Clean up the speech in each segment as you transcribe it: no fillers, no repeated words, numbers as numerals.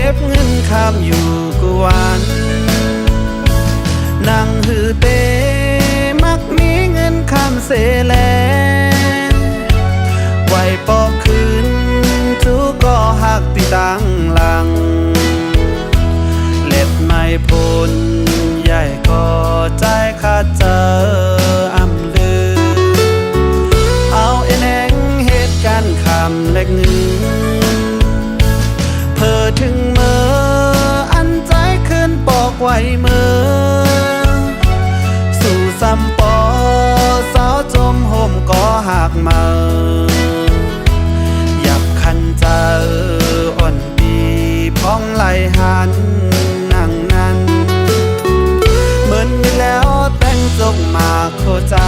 ก็บเงินข้ามอยู่กูวันนั่งหือเตมักมีเงินข้ามเสแลไหวปอกคืนทุกก็หักติตังหลังเล็บไม่พ้นใหญ่ก็ใจขาดเจออำลือเอาเอนแองเหตุการณ์คำเล็กหนึ่งเพอถึงเมื่ออันใจขึ้นปอกไว้เมื่อสู่ซ้ำปอสาวจมห่มก็หักมาหยับคันเจออ่อนปีพ้องไหลหันนั่งนั้นเหมือนมีแล้วแต่งจกมาโคเจอ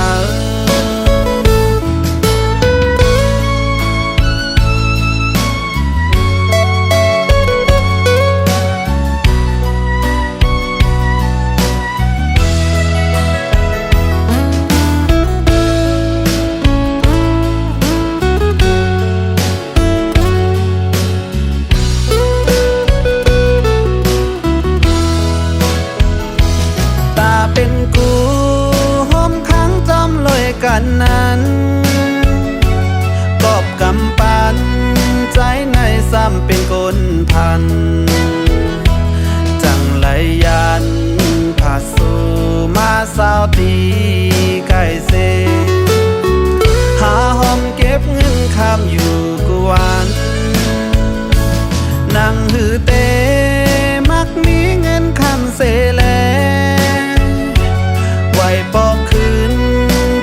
เป็นกูห้มค้างจำลอยกันนั้นกอบกำปันใจในซ้ำเป็นกลพันจังไหลยันผาสู่มาสาวตีไก่เซหาห้องเก็บเงินข้ามอยู่กูวันนั่งหือเตมักมีเงินข้ามเสแลปอกคืน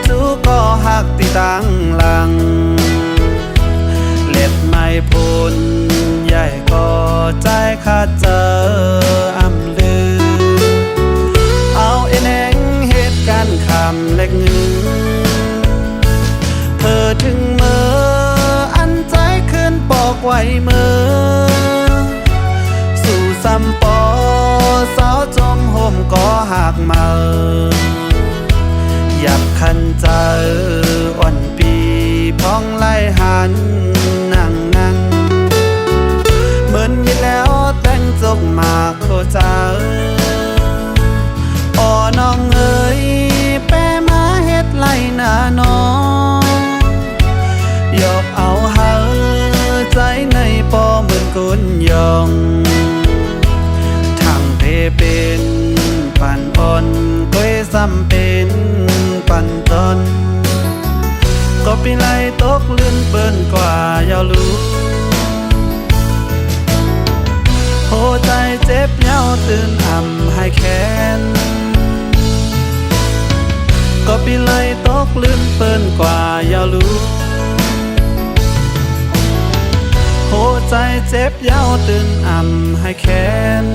ทุกก็หักติตังหลังเล็บไม่พ้นใหญ่ก็ใจขาดเจออำลือเอาเอนแองเหตุการณ์คำเล็กหนึ่งเพอถึงเมื่ออันใจขึ้นปอกไว้เมื่อสู่ซ้ำปอสาวจมห่มก็หักมาหยับคันเจออ่อนปีพ้องไล่หันนั่งนั้นเหมือนมีแล้วแต่งจกมาโคเจออ้อน้องเอ๋ยแปมาเฮ็ดไล่หน้าน้องยอกเอาเฮาใจในปอเหมือนกุนยองทางเพเป็นปันอ่อนก้อยซ้ำเป็นปันตอนก็ปีไลตกเลื่อนเปิ้นกว่ายาวรู้โหใจเจ็บเย้าตื่นอ่ำให้แค้นก็ปีไลตกเลื่อนเปิ้นกว่ายาวรู้โหใจเจ็บเย้าตื่นอ่ำให้แค้น